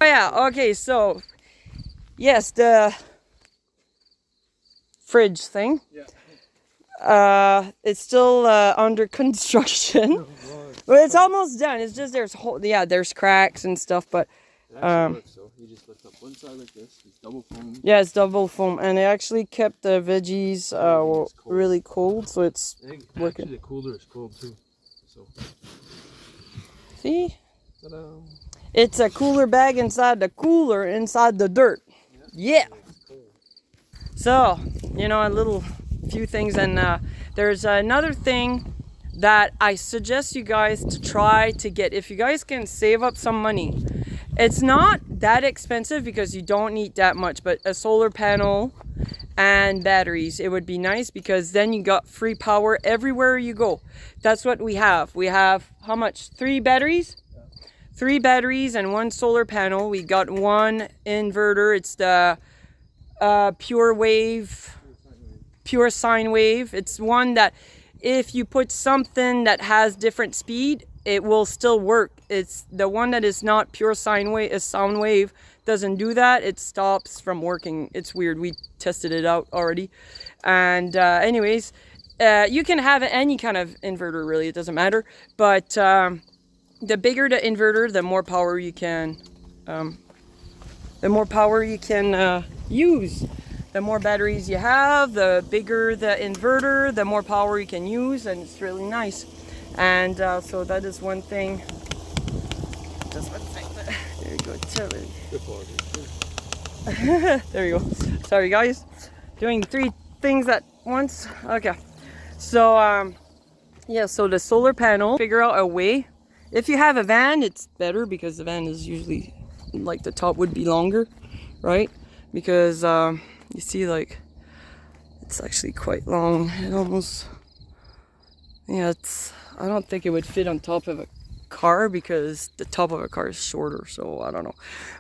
Oh yeah, okay, so yes, the fridge thing. Yeah. It's still under construction. But it's almost done. It's just there's cracks and stuff, but It actually works, so you just lift up one side like this, it's double foam. yeah, it's double foam, and it actually kept the veggies Cold. really cold, so it's working. Actually, the cooler is cold too. So, See? ta-da. It's a cooler bag inside the cooler inside the dirt. Yeah. So, a little few things, and there's another thing that I suggest you guys to try to get. If you guys can save up some money, it's not that expensive because you don't need that much, but a solar panel and batteries, it would be nice because then you got free power everywhere you go. That's what we have. We have how much? 3 batteries? 3 batteries and 1 solar panel. We got 1 inverter. It's the pure sine wave. It's one that if you put something that has different speed, it will still work. It's the one that is not pure sine wave. A sound wave doesn't do that. It stops from working. It's weird. We tested it out already. And anyways, you can have any kind of inverter, really. It doesn't matter. But the bigger the inverter, the more power you can use. The more batteries you have, the bigger the inverter, the more power you can use, and it's really nice. And so that is one thing. Just one thing. There you go, Tilly. There you go. Sorry, guys. Doing 3 things at once. Okay. So yeah. So the solar panel. Figure out a way. If you have a van, it's better because the van is usually like the top would be longer, right? Because you see, like, it's actually quite long. It almost, yeah, I don't think it would fit on top of a car because the top of a car is shorter, so I don't know.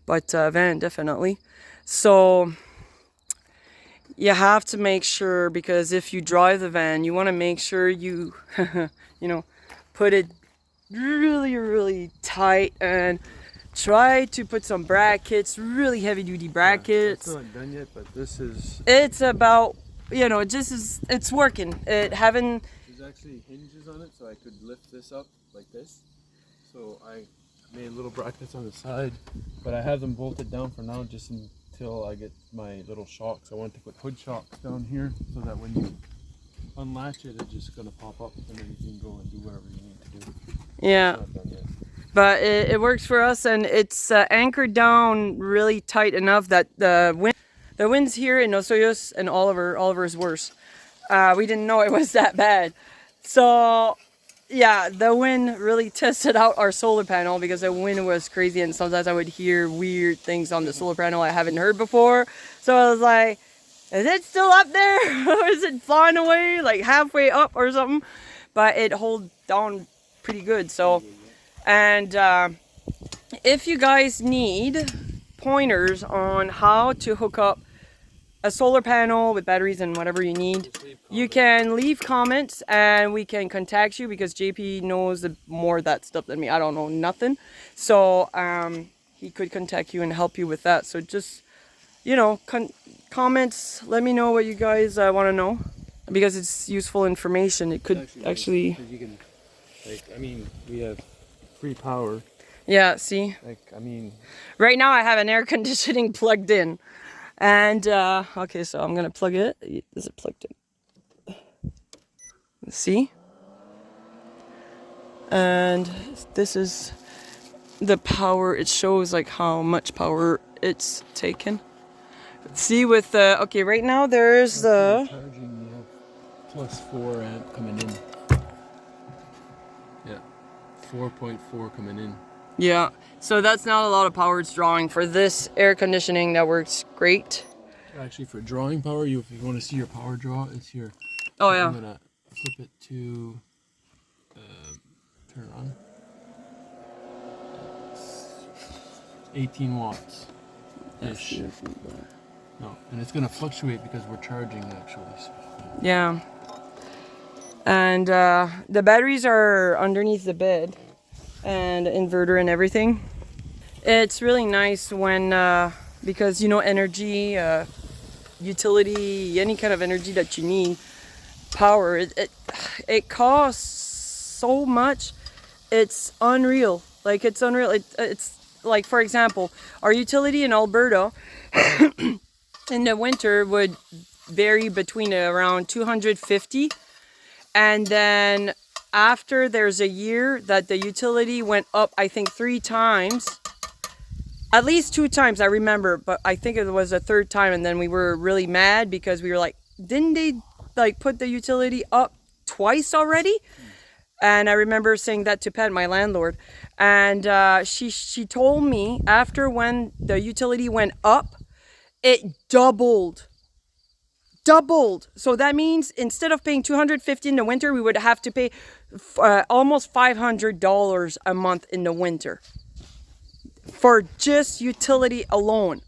But van, definitely. So you have to make sure, because if you drive the van, you want to make sure you, put it really, really tight and try to put some brackets, really heavy duty brackets. It's not done yet, but this is. It's about, it's working. There's actually hinges on it, so I could lift this up like this. So I made little brackets on the side, but I have them bolted down for now just until I get my little shocks. I want to put hood shocks down here so that when you unlatch it, it's just going to pop up and then you can go and do whatever you need to do. Yeah. But it works for us, and it's anchored down really tight enough that the winds here in Osoyoos and Oliver is worse. We didn't know it was that bad. So yeah, the wind really tested out our solar panel because the wind was crazy, and sometimes I would hear weird things on the solar panel I haven't heard before. So I was like, is it still up there? Or is it flying away like halfway up or something? But it holds down pretty good. So, and if you guys need pointers on how to hook up a solar panel with batteries and whatever you need, you can leave comments and we can contact you, because JP knows more of that stuff than me. I don't know nothing. So he could contact you and help you with that. So just, comments, let me know what you guys want to know, because it's useful information. It could actually you can, we have free power. Yeah, see? Right now I have an air conditioning plugged in. And, okay, so I'm going to plug it. Is it plugged in? See? And this is the power. It shows, like, how much power it's taken. See, with the, okay, right now there's the... Charging, you have plus 4 amp coming in. Yeah, 4.4 coming in. Yeah, so that's not a lot of power it's drawing for this air conditioning. That works great. Actually, for drawing power, if you want to see your power draw, it's here. Oh yeah. I'm gonna flip it to turn it on. 18 watts. Ish. No, and it's gonna fluctuate because we're charging actually. So. Yeah. And the batteries are underneath the bed, and the inverter and everything. It's really nice when, because you know, energy, utility, any kind of energy that you need, power, it costs so much. It's unreal. Like, it's unreal. It's like, for example, our utility in Alberta in the winter would vary between around 250, and then after there's a year that the utility went up, I think 3 times, at least 2 times I remember, but I think it was a 3rd time, and then we were really mad because we were like, didn't they like put the utility up twice already? And I remember saying that to Pat, my landlord, and she told me after when the utility went up, it doubled. So that means instead of paying $250 in the winter, we would have to pay almost $500 a month in the winter for just utility alone.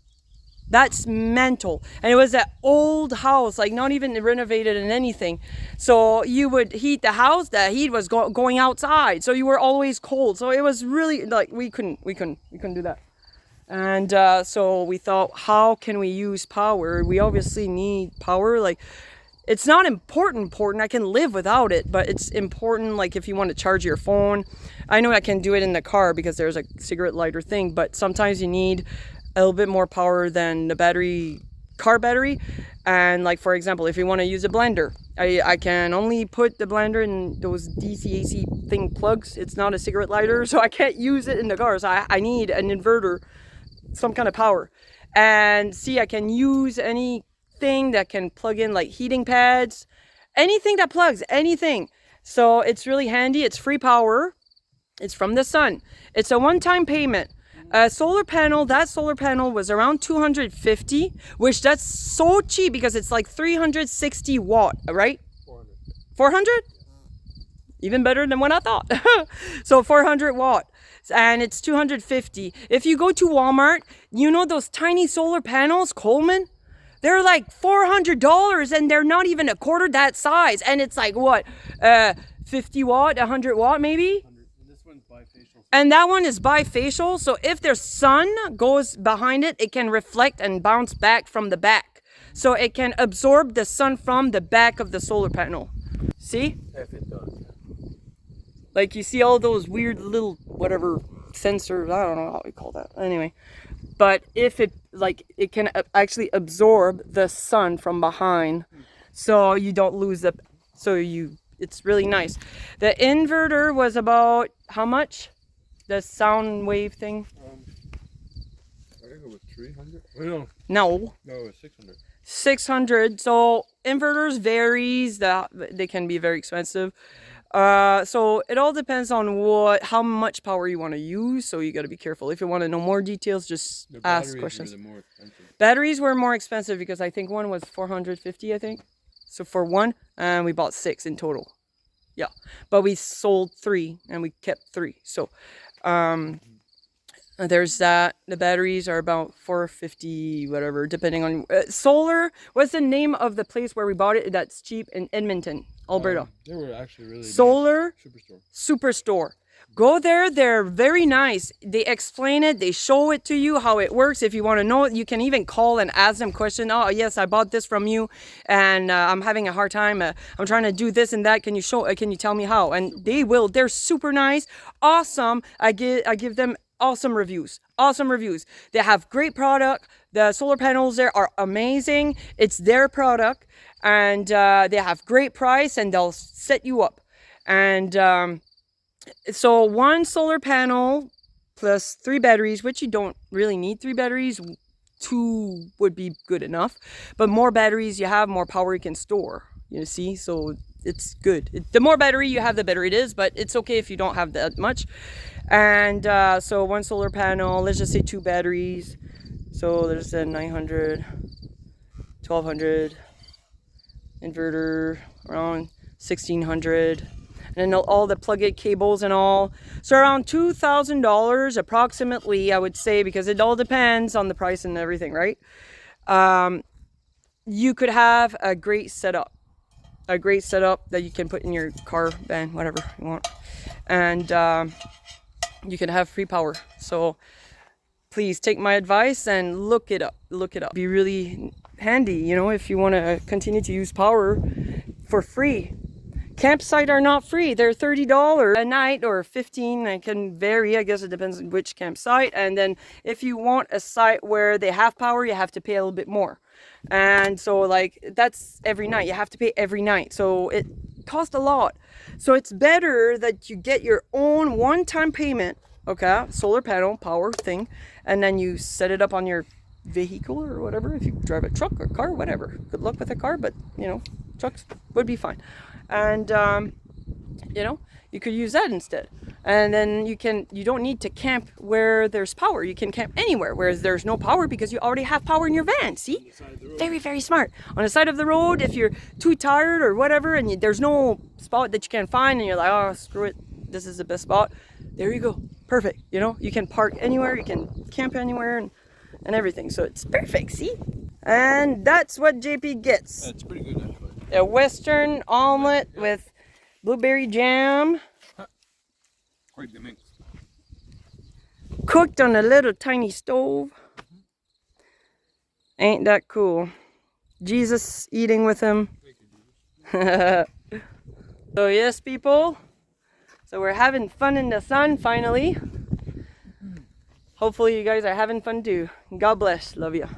That's mental. And it was an old house, like not even renovated and anything. So you would heat the house, the heat was going outside, so you were always cold. So it was really like we couldn't do that. And so we thought, how can we use power? We obviously need power. Like, it's not important. I can live without it, but it's important. Like, if you want to charge your phone, I know I can do it in the car because there's a cigarette lighter thing, but sometimes you need a little bit more power than the car battery. And like, for example, if you want to use a blender, I can only put the blender in those DC AC thing plugs. It's not a cigarette lighter, so I can't use it in the car. So I need an inverter, some kind of power. And see, I can use anything that can plug in, like heating pads, anything that plugs, anything. So it's really handy. It's free power. It's from the sun. It's a one-time payment. That solar panel was around 250, which that's so cheap because it's like 360 watt, right? 400? Even better than what I thought. So 400 watt. And it's 250. If you go to Walmart, you know those tiny solar panels, Coleman? They're like $400 and they're not even a quarter that size. And it's like what? 50 watt, 100 watt maybe? This one's bifacial. And that one is bifacial. So if there's sun goes behind it, it can reflect and bounce back from the back. So it can absorb the sun from the back of the solar panel. See? If it does. Like, you see all those weird little whatever sensors, I don't know how we call that. Anyway, but if it can actually absorb the sun from behind, so you don't lose the, it's really nice. The inverter was about how much? The sound wave thing? I think it was 300. No. No. No, it was 600. 600. So inverters varies. They can be very expensive. So it all depends on how much power you want to use. So you got to be careful. If you want to know more details, just ask questions. The more expensive. Batteries were more expensive because I think one was 450, I think. So for one, and we bought 6 in total. Yeah, but we sold 3 and we kept 3. So, there's that. The batteries are about 450, whatever, depending on solar. What's the name of the place where we bought it? That's cheap in Edmonton, Alberta. They were actually really Solar nice. Superstore. Go there. They're very nice. They explain it. They show it to you how it works. If you want to know it, you can even call and ask them questions. Oh, yes, I bought this from you, and I'm having a hard time. I'm trying to do this and that. Can you tell me how? And they will. They're super nice, awesome. I give them awesome reviews. They have great product. The solar panels there are amazing. It's their product, and they have great price, and they'll set you up. And so one solar panel plus 3 batteries, which you don't really need 3 batteries. 2 would be good enough, but more batteries you have, more power you can store. You see, so it's good. The more battery you have, the better it is, but it's okay if you don't have that much. And so one solar panel, let's just say 2 batteries. So there's a 900, 1200 inverter, around 1600. And then all the plug-in cables and all. So around $2,000 approximately, I would say, because it all depends on the price and everything, right? You could have a great setup that you can put in your car, van, whatever you want. And you can have free power. So please take my advice and look it up. Look it up. Be really handy, you know, if you want to continue to use power for free. Campsites are not free. They're $30 a night or $15. It can vary. I guess it depends on which campsite. And then if you want a site where they have power, you have to pay a little bit more. And so like that's every night. You have to pay every night. So it costs a lot. So it's better that you get your own one-time payment, okay, solar panel power thing, and then you set it up on your vehicle or whatever. If you drive a truck or car, whatever. Good luck with a car, but you know, trucks would be fine. And you know, you could use that instead. And then you don't need to camp where there's power. You can camp anywhere where there's no power because you already have power in your van. See? Very, very smart. On the side of the road, if you're too tired or whatever and there's no spot that you can find and you're like, oh, screw it, this is the best spot. There you go. Perfect. You know, you can park anywhere, you can camp anywhere and everything. So it's perfect, see? And that's what JP gets. That's pretty good actually. A Western omelet with blueberry jam. Quite the mix. Cooked on a little tiny stove. Ain't that cool? Jesus eating with him. So yes, people. So we're having fun in the sun finally. Hopefully you guys are having fun too. God bless. Love you.